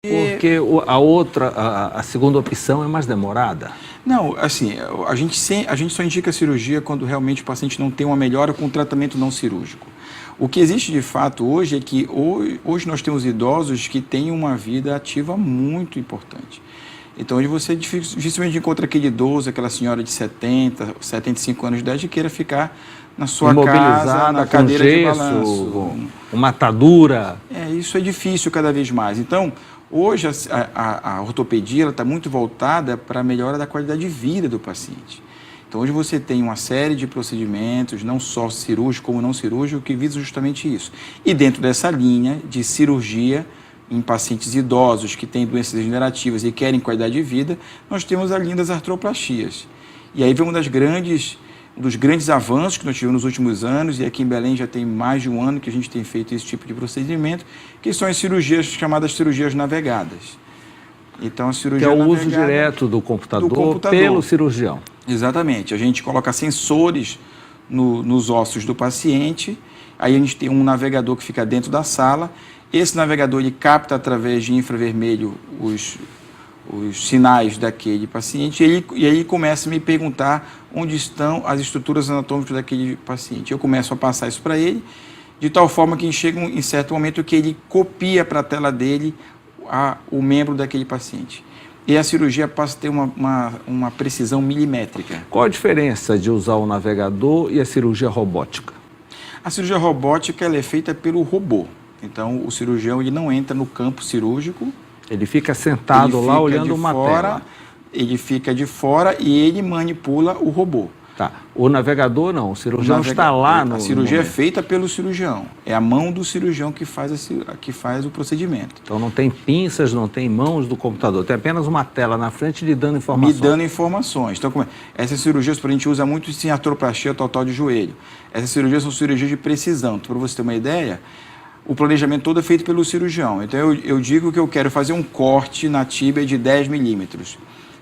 Porque a segunda opção é mais demorada? Não, assim, a gente só indica a cirurgia quando realmente o paciente não tem uma melhora com tratamento não cirúrgico. O que existe de fato hoje é que hoje nós temos idosos que têm uma vida ativa muito importante. Então, hoje você dificilmente encontra aquele idoso, aquela senhora de 70, 75 anos de idade que queira ficar na sua casa, na cadeira de balanço. Uma atadura. Isso é difícil cada vez mais. Então, hoje a ortopedia está muito voltada para a melhora da qualidade de vida do paciente. Então, hoje você tem uma série de procedimentos, não só cirúrgico como não cirúrgico, que visam justamente isso. E dentro dessa linha de cirurgia, em pacientes idosos que têm doenças degenerativas e querem qualidade de vida, nós temos a linha das artroplastias. E aí vem um dos grandes avanços que nós tivemos nos últimos anos, e aqui em Belém já tem mais de um ano que a gente tem feito esse tipo de procedimento, que são as cirurgias chamadas cirurgias navegadas. Então, a cirurgia que é o uso direto do computador pelo cirurgião. Exatamente. A gente coloca sensores nos ossos do paciente, aí a gente tem um navegador que fica dentro da sala. Esse navegador ele capta através de infravermelho os sinais daquele paciente e aí começa a me perguntar onde estão as estruturas anatômicas daquele paciente. Eu começo a passar isso para ele, de tal forma que chega em certo momento que ele copia para a tela dele o membro daquele paciente. E a cirurgia passa a ter uma precisão milimétrica. Qual a diferença de usar o navegador e a cirurgia robótica? A cirurgia robótica ela é feita pelo robô. Então, o cirurgião ele não entra no campo cirúrgico. Ele fica sentado lá olhando uma tela. Ele fica de fora e ele manipula o robô. Tá. O navegador não, o cirurgião está lá no... A cirurgia é feita pelo cirurgião. É a mão do cirurgião que faz o procedimento. Então não tem pinças, não tem mãos do computador. Tem apenas uma tela na frente lhe dando informações. Me dando informações. Então, essas cirurgias, a gente usa muito em artroplastia total de joelho. Essas cirurgias são cirurgias de precisão. Para você ter uma ideia, o planejamento todo é feito pelo cirurgião. Então, eu digo que eu quero fazer um corte na tíbia de 10 milímetros.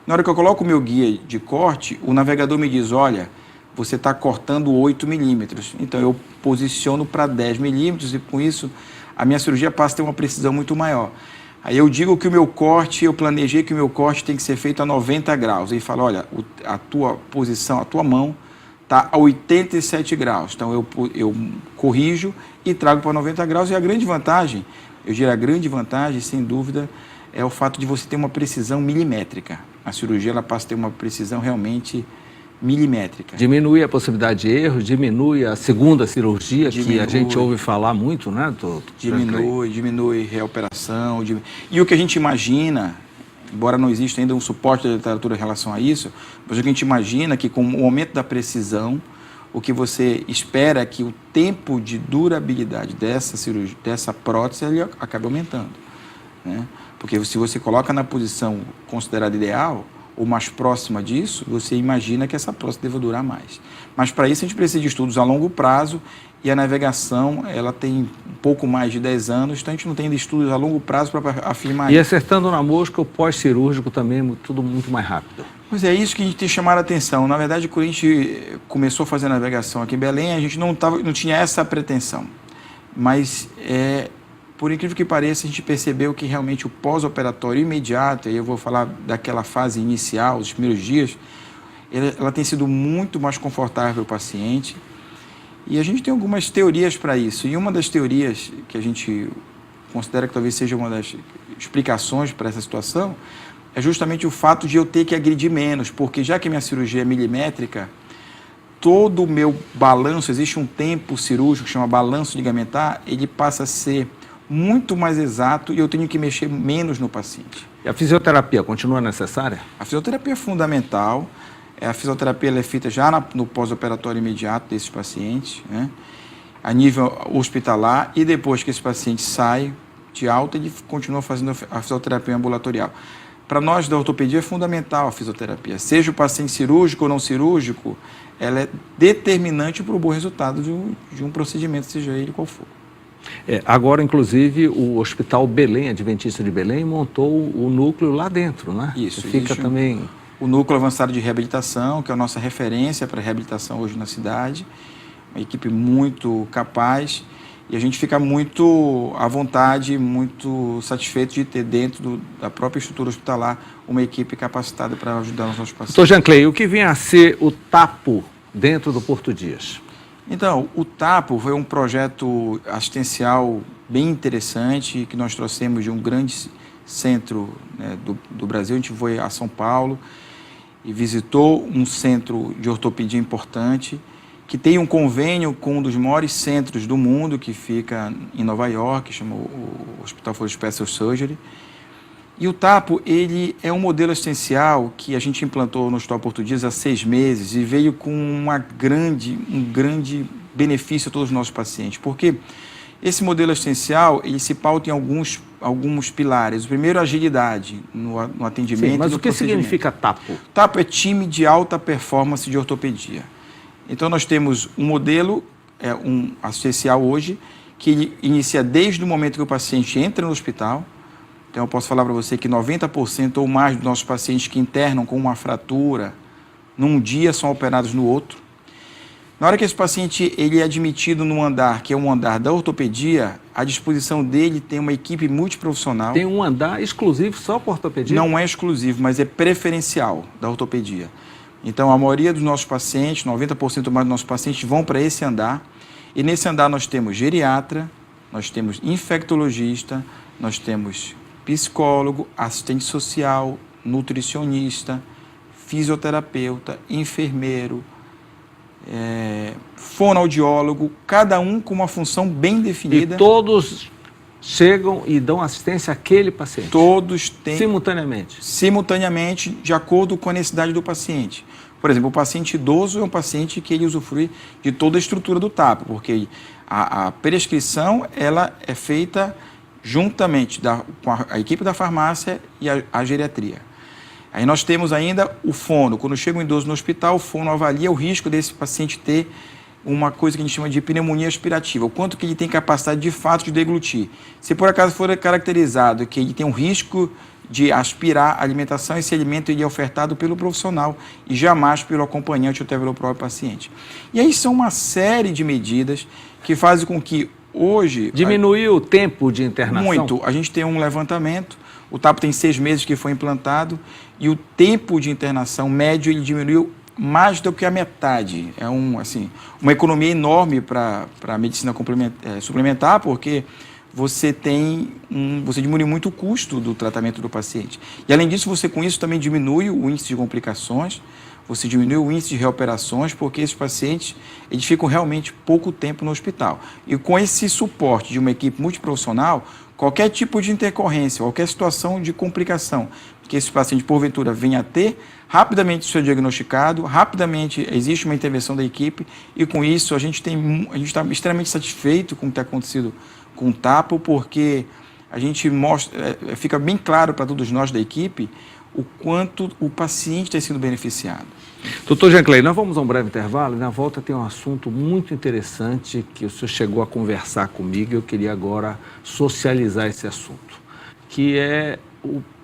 Na hora que eu coloco o meu guia de corte, o navegador me diz, olha, você está cortando 8 milímetros. Então, eu posiciono para 10 milímetros e, com isso, a minha cirurgia passa a ter uma precisão muito maior. Aí eu digo que o meu corte, eu planejei que o meu corte tem que ser feito a 90 graus. Aí fala, olha, a tua posição, a tua mão está a 87 graus. Então, eu corrijo e trago para 90 graus. E a grande vantagem, eu diria a grande vantagem, sem dúvida, é o fato de você ter uma precisão milimétrica. A cirurgia ela passa a ter uma precisão realmente milimétrica. Diminui a possibilidade de erro, diminui a segunda cirurgia, que a gente ouve falar muito, né? Diminui reoperação. E o que a gente imagina, embora não exista ainda um suporte da literatura em relação a isso, mas o que a gente imagina é que com o aumento da precisão, o que você espera é que o tempo de durabilidade dessa cirurgia, dessa prótese, ele acabe aumentando, né? Porque se você coloca na posição considerada ideal, ou mais próxima disso, você imagina que essa prótese deva durar mais. Mas para isso a gente precisa de estudos a longo prazo e a navegação ela tem um pouco mais de 10 anos, então a gente não tem estudos a longo prazo para afirmar isso. E acertando na mosca, o pós-cirúrgico também tudo muito mais rápido. Pois é, isso que a gente tem chamado a atenção. Na verdade, quando a gente começou a fazer a navegação aqui em Belém, a gente não tinha essa pretensão. Mas por incrível que pareça, a gente percebeu que realmente o pós-operatório imediato, e eu vou falar daquela fase inicial, os primeiros dias, ela tem sido muito mais confortável para o paciente. E a gente tem algumas teorias para isso. E uma das teorias que a gente considera que talvez seja uma das explicações para essa situação é justamente o fato de eu ter que agredir menos, porque já que minha cirurgia é milimétrica, todo o meu balanço, existe um tempo cirúrgico que chama balanço ligamentar, ele passa a ser muito mais exato e eu tenho que mexer menos no paciente. E a fisioterapia continua necessária? A fisioterapia é fundamental. A fisioterapia ela é feita já no pós-operatório imediato desses pacientes, né? A nível hospitalar, e depois que esse paciente sai de alta, ele continua fazendo a fisioterapia ambulatorial. Para nós da ortopedia é fundamental a fisioterapia. Seja o paciente cirúrgico ou não cirúrgico, ela é determinante para o bom resultado de um procedimento, seja ele qual for. Agora, inclusive, o Hospital Belém, Adventista de Belém, montou o núcleo lá dentro, né? Isso. Fica também... O Núcleo Avançado de Reabilitação, que é a nossa referência para reabilitação hoje na cidade. Uma equipe muito capaz. E a gente fica muito à vontade, muito satisfeito de ter dentro da própria estrutura hospitalar uma equipe capacitada para ajudar os nossos pacientes. Doutor Jean Clay, o que vem a ser o TAPO dentro do Porto Dias? Então, o TAPO foi um projeto assistencial bem interessante que nós trouxemos de um grande centro, né, do Brasil. A gente foi a São Paulo e visitou um centro de ortopedia importante que tem um convênio com um dos maiores centros do mundo, que fica em Nova York, chama o Hospital for Special Surgery. E o TAPO, ele é um modelo assistencial que a gente implantou no Hospital Porto Dias há 6 meses e veio com um grande benefício a todos os nossos pacientes, porque esse modelo assistencial, ele se pauta em alguns pilares. O primeiro, a agilidade no atendimento. Sim, mas o que significa TAPO? TAPO é time de alta performance de ortopedia. Então, nós temos um modelo assistencial hoje, que inicia desde o momento que o paciente entra no hospital. Então, eu posso falar para você que 90% ou mais dos nossos pacientes que internam com uma fratura, num dia são operados no outro. Na hora que esse paciente ele é admitido num andar, que é um andar da ortopedia, à disposição dele tem uma equipe multiprofissional. Tem um andar exclusivo só para ortopedia? Não é exclusivo, mas é preferencial da ortopedia. Então, a maioria dos nossos pacientes, 90% ou mais dos nossos pacientes, vão para esse andar. E nesse andar nós temos geriatra, nós temos infectologista, nós temos psicólogo, assistente social, nutricionista, fisioterapeuta, enfermeiro, fonoaudiólogo, cada um com uma função bem definida. E todos chegam e dão assistência àquele paciente? Todos têm. Simultaneamente? Simultaneamente, de acordo com a necessidade do paciente. Por exemplo, o paciente idoso é um paciente que ele usufrui de toda a estrutura do TAPO, porque a prescrição ela é feita juntamente com a equipe da farmácia e a geriatria. Aí nós temos ainda o fono. Quando chega um idoso no hospital, o fono avalia o risco desse paciente ter uma coisa que a gente chama de pneumonia aspirativa, o quanto que ele tem capacidade de fato de deglutir. Se por acaso for caracterizado que ele tem um risco de aspirar a alimentação, esse alimento ele é ofertado pelo profissional e jamais pelo acompanhante ou até pelo próprio paciente. E aí são uma série de medidas que fazem com que hoje... Diminuiu o tempo de internação? Muito. A gente tem um levantamento, o TAPO tem 6 meses que foi implantado e o tempo de internação médio ele diminuiu mais do que a metade. É uma economia enorme para a medicina suplementar, porque você diminui muito o custo do tratamento do paciente. E além disso, você com isso também diminui o índice de complicações, você diminui o índice de reoperações, porque esses pacientes eles ficam realmente pouco tempo no hospital. E com esse suporte de uma equipe multiprofissional, qualquer tipo de intercorrência, qualquer situação de complicação que esse paciente, porventura, venha a ter, rapidamente isso é diagnosticado, rapidamente existe uma intervenção da equipe e com isso a gente está extremamente satisfeito com o que tem acontecido com o TAPO, porque a gente fica bem claro para todos nós da equipe o quanto o paciente tem sido beneficiado. Doutor Jean Clay, nós vamos a um breve intervalo e na volta tem um assunto muito interessante que o senhor chegou a conversar comigo e eu queria agora socializar esse assunto, que é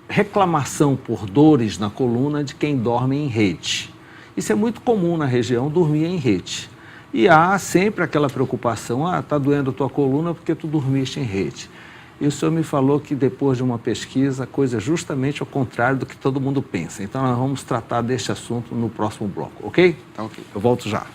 reclamação por dores na coluna de quem dorme em rede. Isso é muito comum na região, dormir em rede. E há sempre aquela preocupação, está doendo a tua coluna porque tu dormiste em rede. E o senhor me falou que depois de uma pesquisa, a coisa é justamente ao contrário do que todo mundo pensa. Então nós vamos tratar deste assunto no próximo bloco, ok? Tá ok. Eu volto já.